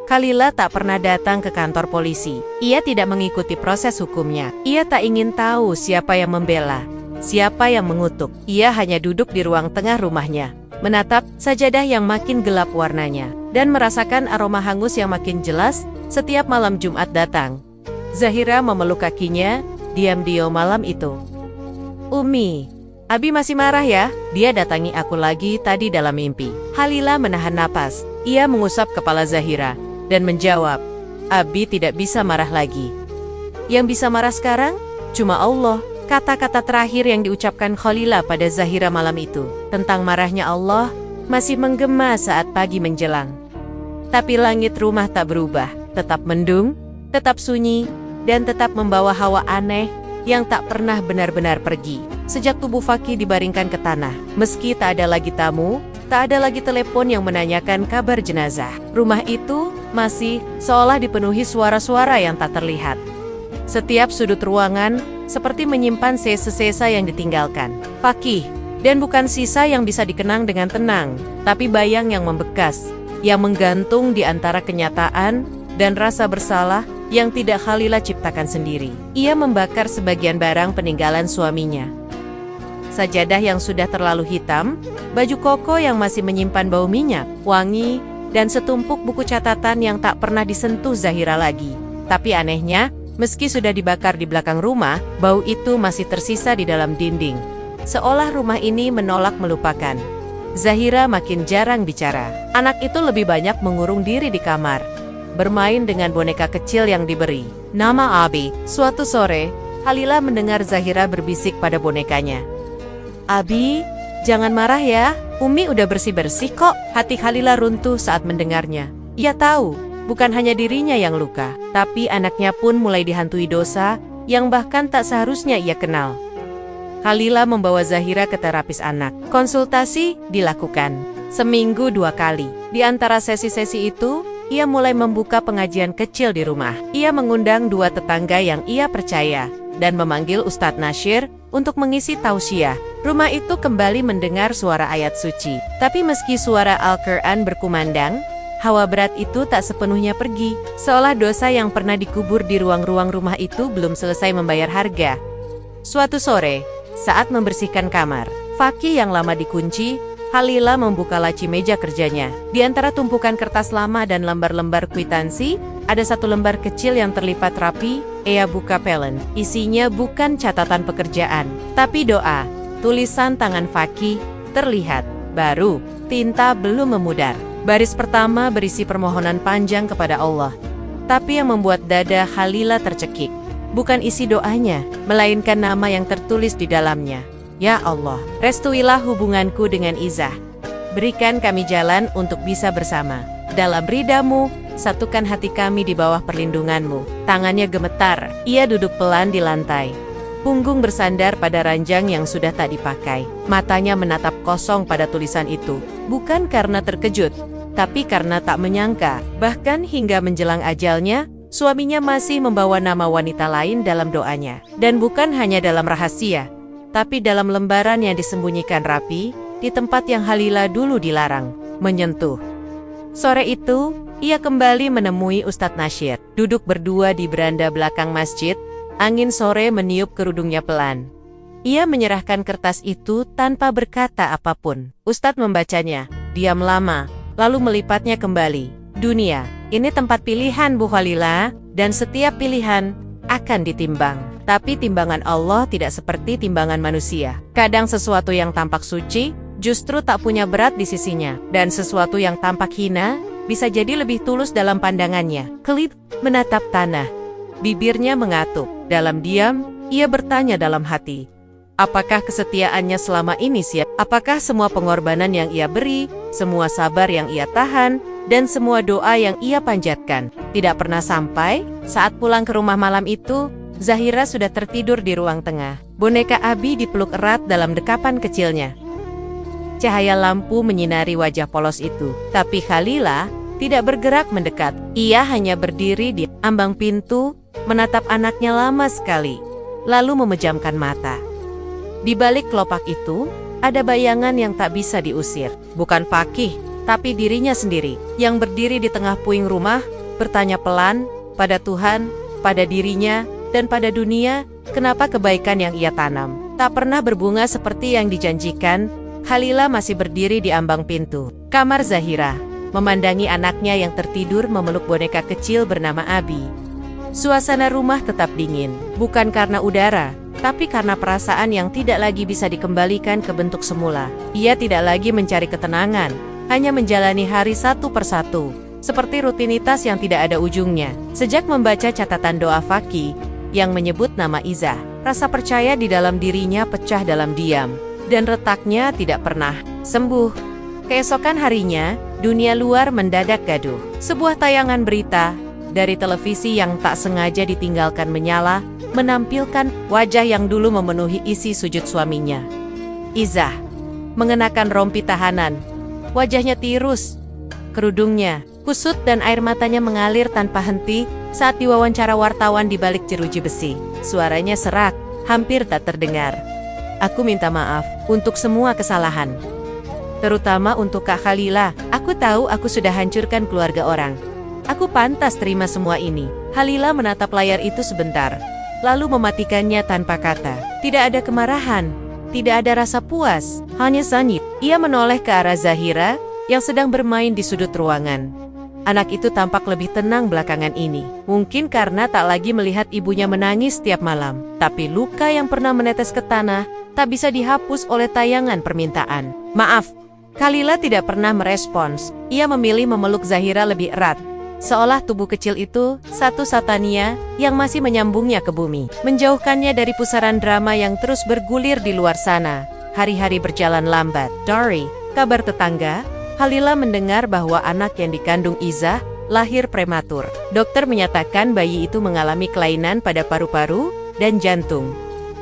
Khalilah tak pernah datang ke kantor polisi. Ia tidak mengikuti proses hukumnya. Ia tak ingin tahu siapa yang membela, siapa yang mengutuk. Ia hanya duduk di ruang tengah rumahnya, menatap sajadah yang makin gelap warnanya, dan merasakan aroma hangus yang makin jelas setiap malam Jumat datang. Zahira memeluk kakinya, diam-diam malam itu. Umi, Abi masih marah ya? Dia datangi aku lagi tadi dalam mimpi. Khalilah menahan napas. Ia mengusap kepala Zahira dan menjawab, Abi tidak bisa marah lagi. Yang bisa marah sekarang? Cuma Allah. Kata-kata terakhir yang diucapkan Khalilah pada Zahira malam itu, tentang marahnya Allah, masih menggema saat pagi menjelang. Tapi langit rumah tak berubah, tetap mendung, tetap sunyi, dan tetap membawa hawa aneh yang tak pernah benar-benar pergi. Sejak tubuh Fakih dibaringkan ke tanah, meski tak ada lagi tamu, tak ada lagi telepon yang menanyakan kabar jenazah. Rumah itu masih seolah dipenuhi suara-suara yang tak terlihat. Setiap sudut ruangan seperti menyimpan sisa-sisa yang ditinggalkan Fakih, dan bukan sisa yang bisa dikenang dengan tenang, tapi bayang yang membekas, yang menggantung di antara kenyataan dan rasa bersalah yang tidak Khalilah ciptakan sendiri. Ia membakar sebagian barang peninggalan suaminya. Sajadah yang sudah terlalu hitam, baju koko yang masih menyimpan bau minyak, wangi, dan setumpuk buku catatan yang tak pernah disentuh Zahira lagi. Tapi anehnya, meski sudah dibakar di belakang rumah, bau itu masih tersisa di dalam dinding. Seolah rumah ini menolak melupakan. Zahira makin jarang bicara. Anak itu lebih banyak mengurung diri di kamar, bermain dengan boneka kecil yang diberi nama Abi. Suatu sore, Khalilah mendengar Zahira berbisik pada bonekanya. Abi, jangan marah ya, Umi udah bersih-bersih kok. Hati Khalilah runtuh saat mendengarnya. Ia tahu, bukan hanya dirinya yang luka, tapi anaknya pun mulai dihantui dosa yang bahkan tak seharusnya ia kenal. Khalilah membawa Zahira ke terapis anak. Konsultasi dilakukan seminggu 2 kali. Di antara sesi-sesi itu, ia mulai membuka pengajian kecil di rumah. Ia mengundang 2 tetangga yang ia percaya dan memanggil Ustadz Nasyir untuk mengisi tausiah. Rumah itu kembali mendengar suara ayat suci. Tapi meski suara Al-Quran berkumandang, hawa berat itu tak sepenuhnya pergi. Seolah dosa yang pernah dikubur di ruang-ruang rumah itu belum selesai membayar harga. Suatu sore, saat membersihkan kamar Fakih yang lama dikunci, Khalilah membuka laci meja kerjanya. Di antara tumpukan kertas lama dan lembar-lembar kwitansi, ada 1 lembar kecil yang terlipat rapi. Ia buka pelen. Isinya bukan catatan pekerjaan, tapi doa. Tulisan tangan Fakih terlihat baru, tinta belum memudar. Baris pertama berisi permohonan panjang kepada Allah. Tapi yang membuat dada Khalilah tercekik, bukan isi doanya, melainkan nama yang tertulis di dalamnya. Ya Allah, restuilah hubunganku dengan Izzah. Berikan kami jalan untuk bisa bersama. Dalam ridamu, satukan hati kami di bawah perlindunganmu. Tangannya gemetar, ia duduk pelan di lantai. Punggung bersandar pada ranjang yang sudah tak dipakai. Matanya menatap kosong pada tulisan itu. Bukan karena terkejut, tapi karena tak menyangka. Bahkan hingga menjelang ajalnya, Suaminya masih membawa nama wanita lain dalam doanya. Dan bukan hanya dalam rahasia, tapi dalam lembaran yang disembunyikan rapi, di tempat yang Khalila dulu dilarang menyentuh. Sore itu, ia kembali menemui Ustadz Nasyir, duduk berdua di beranda belakang masjid. Angin sore meniup kerudungnya pelan. Ia menyerahkan kertas itu tanpa berkata apapun. Ustadz membacanya, diam lama, lalu melipatnya kembali. Dunia, ini tempat pilihan Bu Khalila, dan setiap pilihan akan ditimbang. Tapi timbangan Allah tidak seperti timbangan manusia. Kadang sesuatu yang tampak suci, justru tak punya berat di sisinya. Dan sesuatu yang tampak hina, bisa jadi lebih tulus dalam pandangannya. Khalid menatap tanah. Bibirnya mengatup. Dalam diam, ia bertanya dalam hati. Apakah kesetiaannya selama ini siap? Apakah semua pengorbanan yang ia beri, semua sabar yang ia tahan, dan semua doa yang ia panjatkan tidak pernah sampai? Saat pulang ke rumah malam itu, Zahira sudah tertidur di ruang tengah. Boneka Abi dipeluk erat dalam dekapan kecilnya. Cahaya lampu menyinari wajah polos itu, tapi Khalila tidak bergerak mendekat. Ia hanya berdiri di ambang pintu, menatap anaknya lama sekali, lalu memejamkan mata. Di balik kelopak itu, ada bayangan yang tak bisa diusir. Bukan Fakih, tapi dirinya sendiri, yang berdiri di tengah puing rumah, bertanya pelan, pada Tuhan, pada dirinya, dan pada dunia, kenapa kebaikan yang ia tanam tak pernah berbunga seperti yang dijanjikan. Khalila masih berdiri di ambang pintu kamar Zahira, memandangi anaknya yang tertidur memeluk boneka kecil bernama Abi. Suasana rumah tetap dingin, bukan karena udara, tapi karena perasaan yang tidak lagi bisa dikembalikan ke bentuk semula. Ia tidak lagi mencari ketenangan, hanya menjalani hari satu persatu, seperti rutinitas yang tidak ada ujungnya. Sejak membaca catatan doa Fakih yang menyebut nama Izzah, rasa percaya di dalam dirinya pecah dalam diam, dan retaknya tidak pernah sembuh. Keesokan harinya, dunia luar mendadak gaduh. Sebuah tayangan berita dari televisi yang tak sengaja ditinggalkan menyala, menampilkan wajah yang dulu memenuhi isi sujud suaminya. Izzah mengenakan rompi tahanan. Wajahnya tirus, kerudungnya kusut dan air matanya mengalir tanpa henti saat diwawancara wartawan di balik jeruji besi. Suaranya serak, hampir tak terdengar. Aku minta maaf untuk semua kesalahan, terutama untuk Kak Khalila. Aku tahu aku sudah hancurkan keluarga orang. Aku pantas terima semua ini. Khalila menatap layar itu sebentar, lalu mematikannya tanpa kata. Tidak ada kemarahan, tidak ada rasa puas, hanya sanyit. Ia menoleh ke arah Zahira yang sedang bermain di sudut ruangan. Anak itu tampak lebih tenang belakangan ini. Mungkin karena tak lagi melihat ibunya menangis setiap malam. Tapi luka yang pernah menetes ke tanah tak bisa dihapus oleh tayangan permintaan. Maaf, Khalila tidak pernah merespons. Ia memilih memeluk Zahira lebih erat, seolah tubuh kecil itu satu-satunya yang masih menyambungnya ke bumi, menjauhkannya dari pusaran drama yang terus bergulir di luar sana. Hari-hari berjalan lambat. Dari kabar tetangga, Khalila mendengar bahwa anak yang dikandung Izzah lahir prematur. Dokter menyatakan bayi itu mengalami kelainan pada paru-paru dan jantung.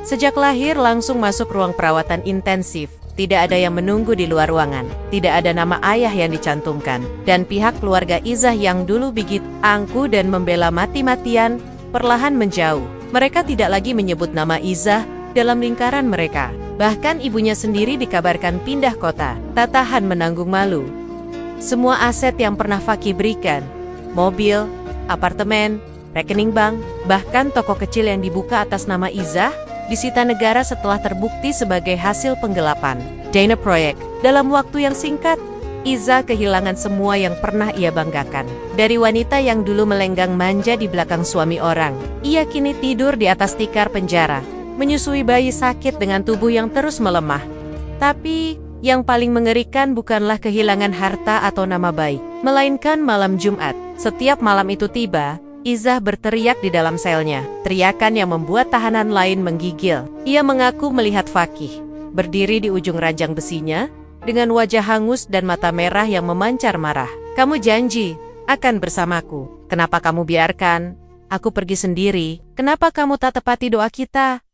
Sejak lahir langsung masuk ruang perawatan intensif. Tidak ada yang menunggu di luar ruangan. Tidak ada nama ayah yang dicantumkan. Dan pihak keluarga Izzah yang dulu begitu angkuh dan membela mati-matian, perlahan menjauh. Mereka tidak lagi menyebut nama Izzah dalam lingkaran mereka. Bahkan ibunya sendiri dikabarkan pindah kota. Tak tahan menanggung malu. Semua aset yang pernah Fakih berikan, mobil, apartemen, rekening bank, bahkan toko kecil yang dibuka atas nama Izzah, disita negara setelah terbukti sebagai hasil penggelapan dana proyek. Dalam waktu yang singkat, Izzah kehilangan semua yang pernah ia banggakan. Dari wanita yang dulu melenggang manja di belakang suami orang, ia kini tidur di atas tikar penjara, menyusui bayi sakit dengan tubuh yang terus melemah. Tapi, yang paling mengerikan bukanlah kehilangan harta atau nama baik, melainkan malam Jumat. Setiap malam itu tiba, Izzah berteriak di dalam selnya, teriakan yang membuat tahanan lain menggigil. Ia mengaku melihat Fakih, berdiri di ujung ranjang besinya, dengan wajah hangus dan mata merah yang memancar marah. Kamu janji akan bersamaku. Kenapa kamu biarkan aku pergi sendiri? Kenapa kamu tak tepati doa kita?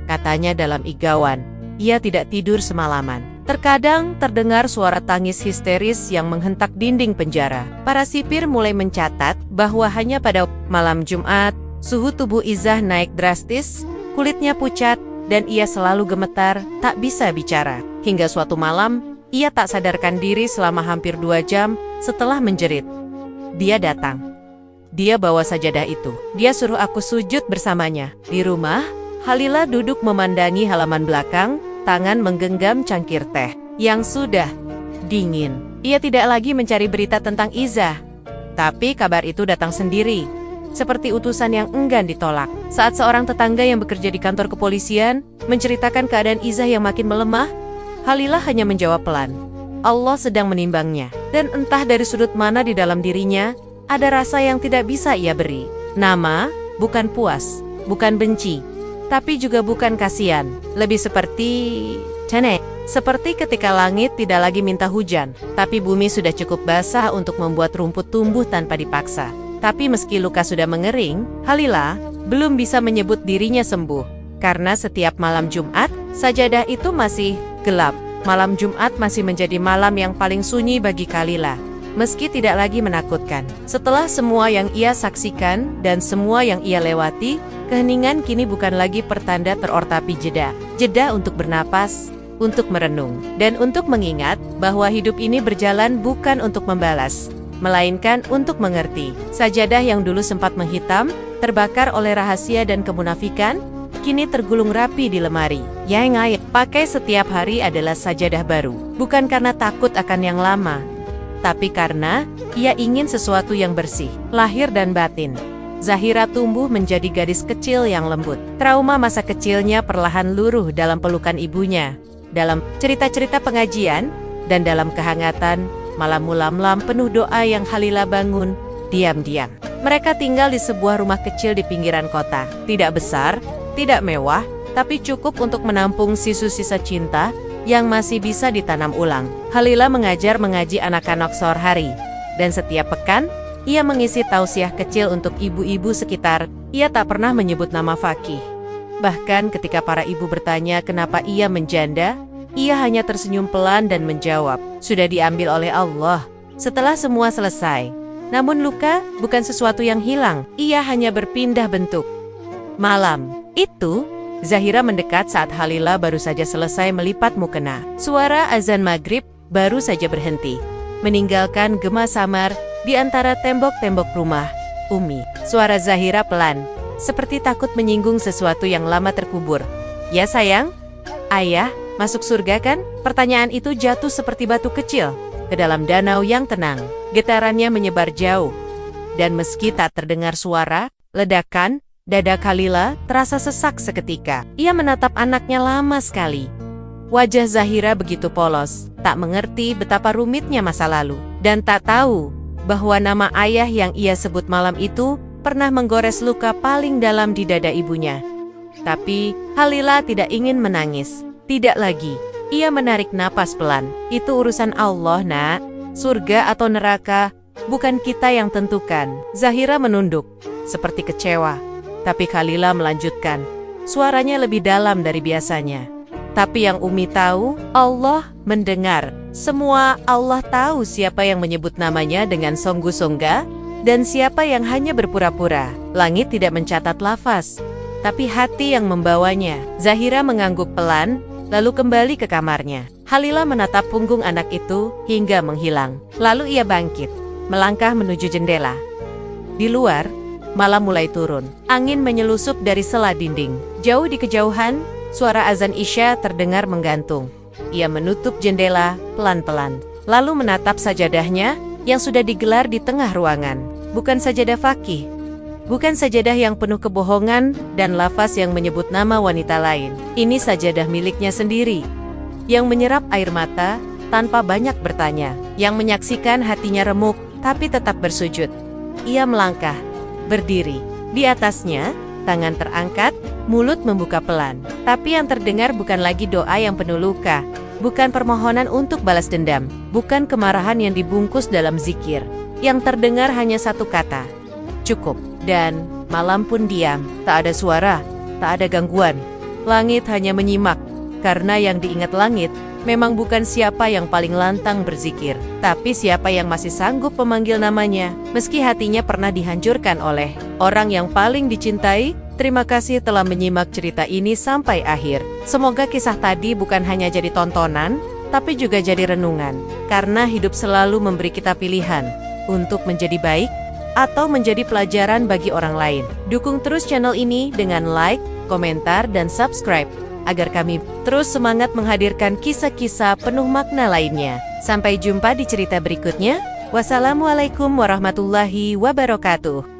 Katanya dalam igauan. ia tidak tidur semalaman. Terkadang terdengar suara tangis histeris yang menghentak dinding penjara. Para sipir mulai mencatat bahwa hanya pada malam Jumat, suhu tubuh Izzah naik drastis, kulitnya pucat, dan ia selalu gemetar, tak bisa bicara. Hingga suatu malam, ia tak sadarkan diri selama hampir 2 jam setelah menjerit. Dia datang. Dia bawa sajadah itu. Dia suruh aku sujud bersamanya. Di rumah, Halila duduk memandangi halaman belakang, tangan menggenggam cangkir teh yang sudah dingin. Ia tidak lagi mencari berita tentang Izzah. Tapi kabar itu datang sendiri, seperti utusan yang enggan ditolak. Saat seorang tetangga yang bekerja di kantor kepolisian menceritakan keadaan Izzah yang makin melemah, Halila hanya menjawab pelan, Allah sedang menimbangnya. Dan entah dari sudut mana di dalam dirinya, ada rasa yang tidak bisa ia beri. Nama, bukan puas, bukan benci, tapi juga bukan kasihan. Lebih seperti Cane. Seperti ketika langit tidak lagi minta hujan, tapi bumi sudah cukup basah untuk membuat rumput tumbuh tanpa dipaksa. Tapi meski luka sudah mengering, Halila belum bisa menyebut dirinya sembuh. Karena setiap malam Jumat, sajadah itu masih gelap. Malam Jumat masih menjadi malam yang paling sunyi bagi Halila. Meski tidak lagi menakutkan. Setelah semua yang ia saksikan dan semua yang ia lewati, keheningan kini bukan lagi pertanda terortapi jeda. Jeda untuk bernapas, untuk merenung, dan untuk mengingat bahwa hidup ini berjalan bukan untuk membalas, melainkan untuk mengerti. Sajadah yang dulu sempat menghitam, terbakar oleh rahasia dan kemunafikan, kini tergulung rapi di lemari. Yang ia pakai setiap hari adalah sajadah baru. Bukan karena takut akan yang lama, tapi karena ia ingin sesuatu yang bersih, lahir dan batin. Zahira tumbuh menjadi gadis kecil yang lembut. Trauma masa kecilnya perlahan luruh dalam pelukan ibunya, dalam cerita-cerita pengajian, dan dalam kehangatan malam mulam-lam penuh doa yang Halila bangun diam-diam. Mereka tinggal di sebuah rumah kecil di pinggiran kota. Tidak besar, tidak mewah, tapi cukup untuk menampung sisa-sisa cinta yang masih bisa ditanam ulang. Halila mengajar mengaji anak-anak sore hari, dan setiap pekan, ia mengisi tausiah kecil untuk ibu-ibu sekitar. Ia tak pernah menyebut nama Fakih. Bahkan ketika para ibu bertanya kenapa ia menjanda, ia hanya tersenyum pelan dan menjawab, sudah diambil oleh Allah. Setelah semua selesai, namun luka bukan sesuatu yang hilang, ia hanya berpindah bentuk. Malam itu, Zahira mendekat saat Halila baru saja selesai melipat mukena. Suara azan maghrib baru saja berhenti, meninggalkan gema samar di antara tembok-tembok rumah Umi. Suara Zahira pelan, seperti takut menyinggung sesuatu yang lama terkubur. Ya sayang? Ayah, masuk surga kan? Pertanyaan itu jatuh seperti batu kecil ke dalam danau yang tenang. Getarannya menyebar jauh. Dan meski tak terdengar suara, ledakan, dada Halila terasa sesak seketika. Ia menatap anaknya lama sekali. Wajah Zahira begitu polos, tak mengerti betapa rumitnya masa lalu, dan tak tahu bahwa nama ayah yang ia sebut malam itu pernah menggores luka paling dalam di dada ibunya. Tapi Halila tidak ingin menangis. Tidak lagi. Ia menarik napas pelan. Itu urusan Allah, Nak. Surga atau neraka, bukan kita yang tentukan. Zahira menunduk, seperti kecewa. Tapi Halila melanjutkan, suaranya lebih dalam dari biasanya. Tapi yang Umi tahu, Allah mendengar. Semua Allah tahu siapa yang menyebut namanya dengan songgu-songga, dan siapa yang hanya berpura-pura. Langit tidak mencatat lafaz, tapi hati yang membawanya. Zahira mengangguk pelan, lalu kembali ke kamarnya. Halila menatap punggung anak itu hingga menghilang. Lalu ia bangkit, melangkah menuju jendela. Di luar, malam mulai turun. Angin menyelusup dari sela dinding. Jauh di kejauhan, suara azan Isya terdengar menggantung. Ia menutup jendela pelan-pelan, lalu menatap sajadahnya yang sudah digelar di tengah ruangan. Bukan sajadah Fakih, bukan sajadah yang penuh kebohongan dan lafaz yang menyebut nama wanita lain. Ini sajadah miliknya sendiri, yang menyerap air mata tanpa banyak bertanya, yang menyaksikan hatinya remuk tapi tetap bersujud. Ia melangkah, berdiri. Di atasnya, tangan terangkat, mulut membuka pelan. Tapi yang terdengar bukan lagi doa yang penuh luka, bukan permohonan untuk balas dendam, bukan kemarahan yang dibungkus dalam zikir. Yang terdengar hanya satu kata, cukup. Dan malam pun diam, tak ada suara, tak ada gangguan. Langit hanya menyimak, Karena yang diingat langit, memang bukan siapa yang paling lantang berzikir, tapi siapa yang masih sanggup memanggil namanya, meski hatinya pernah dihancurkan oleh orang yang paling dicintai. Terima kasih telah menyimak cerita ini sampai akhir. Semoga kisah tadi bukan hanya jadi tontonan, tapi juga jadi renungan. Karena hidup selalu memberi kita pilihan untuk menjadi baik atau menjadi pelajaran bagi orang lain. Dukung terus channel ini dengan like, komentar, dan subscribe, agar kami terus semangat menghadirkan kisah-kisah penuh makna lainnya. Sampai jumpa di cerita berikutnya. Wassalamualaikum warahmatullahi wabarakatuh.